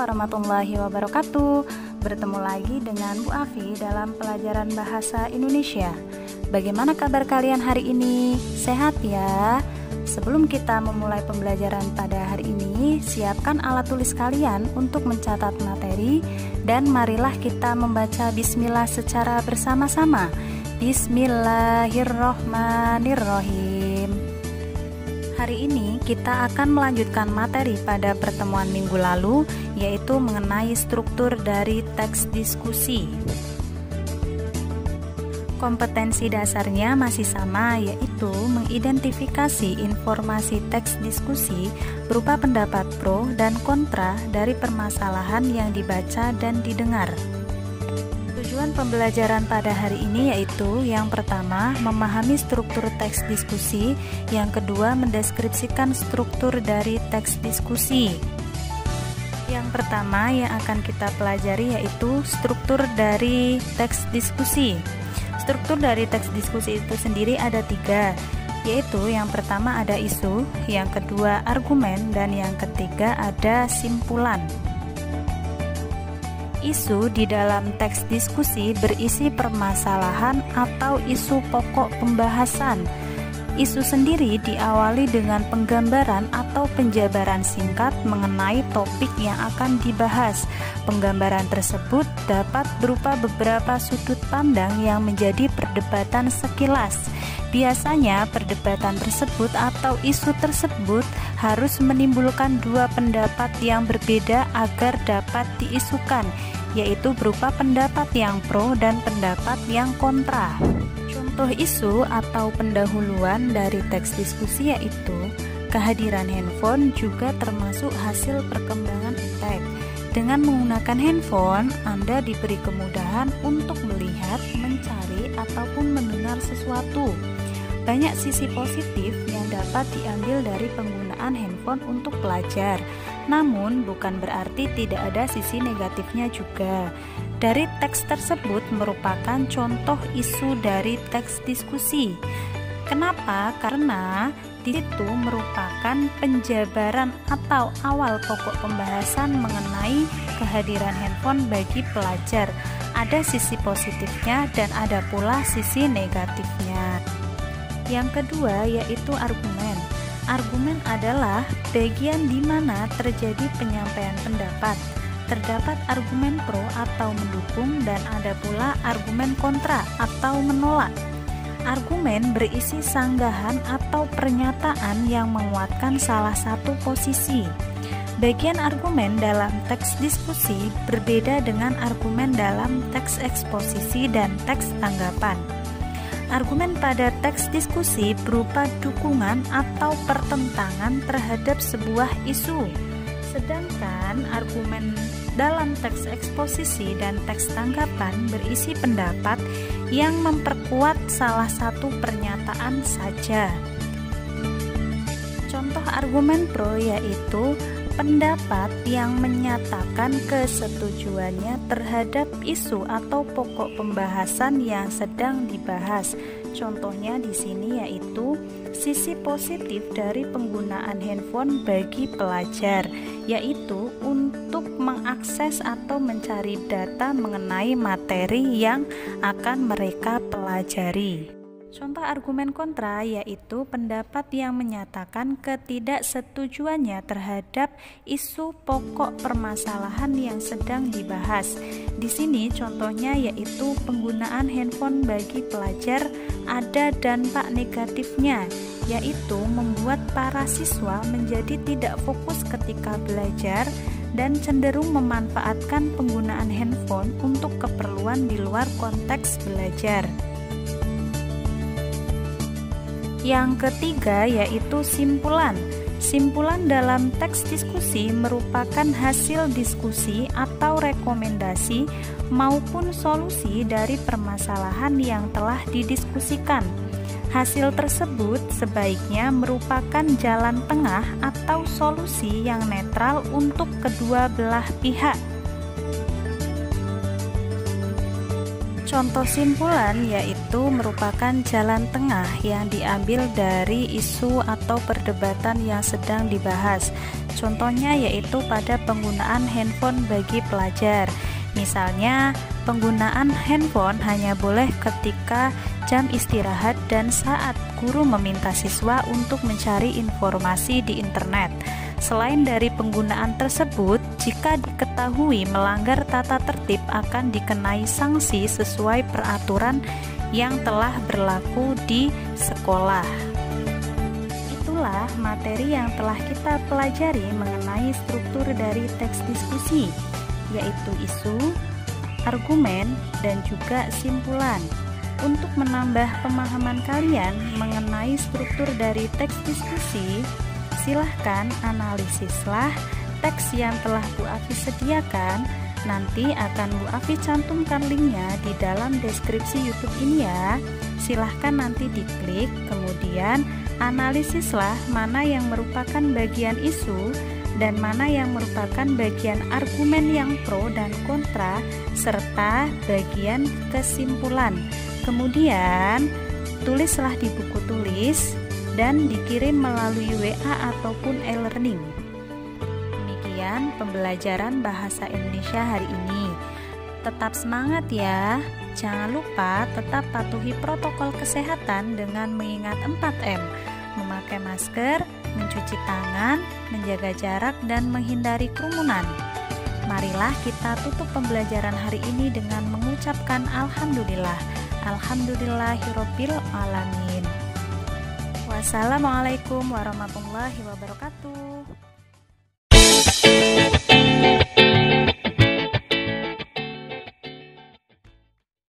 warahmatullahi wabarakatuh. Bertemu lagi dengan Bu Afi dalam pelajaran bahasa Indonesia. Bagaimana kabar kalian hari ini? Sehat ya? Sebelum kita memulai pembelajaran pada hari ini, siapkan alat tulis kalian untuk mencatat materi dan marilah kita membaca bismillah secara bersama-sama. Bismillahirrohmanirrohim. Hari ini kita akan melanjutkan materi pada pertemuan minggu lalu, yaitu mengenai struktur dari teks diskusi. Kompetensi dasarnya masih sama, yaitu mengidentifikasi informasi teks diskusi berupa pendapat pro dan kontra dari permasalahan yang dibaca dan didengar. Tujuan pembelajaran pada hari ini yaitu yang pertama, memahami struktur teks diskusi, yang kedua, mendeskripsikan struktur dari teks diskusi. Yang pertama yang akan kita pelajari yaitu struktur dari teks diskusi. Struktur dari teks diskusi itu sendiri ada 3, yaitu yang pertama ada isu, yang kedua argumen, dan yang ketiga ada simpulan. Isu di dalam teks diskusi berisi permasalahan atau isu pokok pembahasan. Isu sendiri diawali dengan penggambaran atau penjabaran singkat mengenai topik yang akan dibahas. Penggambaran tersebut dapat berupa beberapa sudut pandang yang menjadi perdebatan sekilas. Biasanya perdebatan tersebut atau isu tersebut harus menimbulkan dua pendapat yang berbeda agar dapat diisukan, yaitu berupa pendapat yang pro dan pendapat yang kontra. Contoh isu atau pendahuluan dari teks diskusi yaitu kehadiran handphone juga termasuk hasil perkembangan iptek. Dengan menggunakan handphone, Anda diberi kemudahan untuk melihat, mencari, ataupun mendengar sesuatu. Banyak sisi positif yang dapat diambil dari penggunaan handphone untuk belajar. Namun, bukan berarti tidak ada sisi negatifnya juga. Dari teks tersebut merupakan contoh isu dari teks diskusi. Kenapa? Karena di situ merupakan penjabaran atau awal pokok pembahasan mengenai kehadiran handphone bagi pelajar. Ada sisi positifnya dan ada pula sisi negatifnya. Yang kedua yaitu argumen. Argumen adalah bagian di mana terjadi penyampaian pendapat. Terdapat argumen pro atau mendukung dan ada pula argumen kontra atau menolak. Argumen berisi sanggahan atau pernyataan yang menguatkan salah satu posisi. Bagian argumen dalam teks diskusi berbeda dengan argumen dalam teks eksposisi dan teks tanggapan. Argumen pada teks diskusi berupa dukungan atau pertentangan terhadap sebuah isu. Sedangkan argumen dalam teks eksposisi dan teks tanggapan berisi pendapat yang memperkuat salah satu pernyataan saja. Contoh argumen pro yaitu pendapat yang menyatakan kesetujuannya terhadap isu atau pokok pembahasan yang sedang dibahas. Contohnya di sini yaitu sisi positif dari penggunaan handphone bagi pelajar, yaitu untuk mengakses atau mencari data mengenai materi yang akan mereka pelajari. Contoh argumen kontra yaitu pendapat yang menyatakan ketidaksetujuannya terhadap isu pokok permasalahan yang sedang dibahas. Di sini contohnya yaitu penggunaan handphone bagi pelajar ada dampak negatifnya, yaitu membuat para siswa menjadi tidak fokus ketika belajar dan cenderung memanfaatkan penggunaan handphone untuk keperluan di luar konteks belajar. Yang ketiga yaitu simpulan. Simpulan dalam teks diskusi merupakan hasil diskusi atau rekomendasi maupun solusi dari permasalahan yang telah didiskusikan. Hasil tersebut sebaiknya merupakan jalan tengah atau solusi yang netral untuk kedua belah pihak. Contoh simpulan yaitu merupakan jalan tengah yang diambil dari isu atau perdebatan yang sedang dibahas. Contohnya yaitu pada penggunaan handphone bagi pelajar. Misalnya, penggunaan handphone hanya boleh ketika jam istirahat dan saat guru meminta siswa untuk mencari informasi di internet. Selain dari penggunaan tersebut, jika diketahui melanggar tata tertib akan dikenai sanksi sesuai peraturan yang telah berlaku di sekolah. Itulah materi yang telah kita pelajari mengenai struktur dari teks diskusi, yaitu isu, argumen, dan juga simpulan. Untuk menambah pemahaman kalian mengenai struktur dari teks diskusi, silahkan analisislah teks yang telah Bu Afi sediakan. Nanti akan Bu Afi cantumkan linknya di dalam deskripsi YouTube ini ya. Silahkan nanti diklik, kemudian analisislah mana yang merupakan bagian isu dan mana yang merupakan bagian argumen yang pro dan kontra, serta bagian kesimpulan. Kemudian tulislah di buku tulis dan dikirim melalui WA ataupun e-learning. Demikian pembelajaran bahasa Indonesia hari ini. Tetap semangat ya. Jangan lupa tetap patuhi protokol kesehatan dengan mengingat 4M: memakai masker, mencuci tangan, menjaga jarak, dan menghindari kerumunan. Marilah kita tutup pembelajaran hari ini dengan mengucapkan Alhamdulillah. Alhamdulillahirabbil alamin. Wassalamualaikum warahmatullahi wabarakatuh.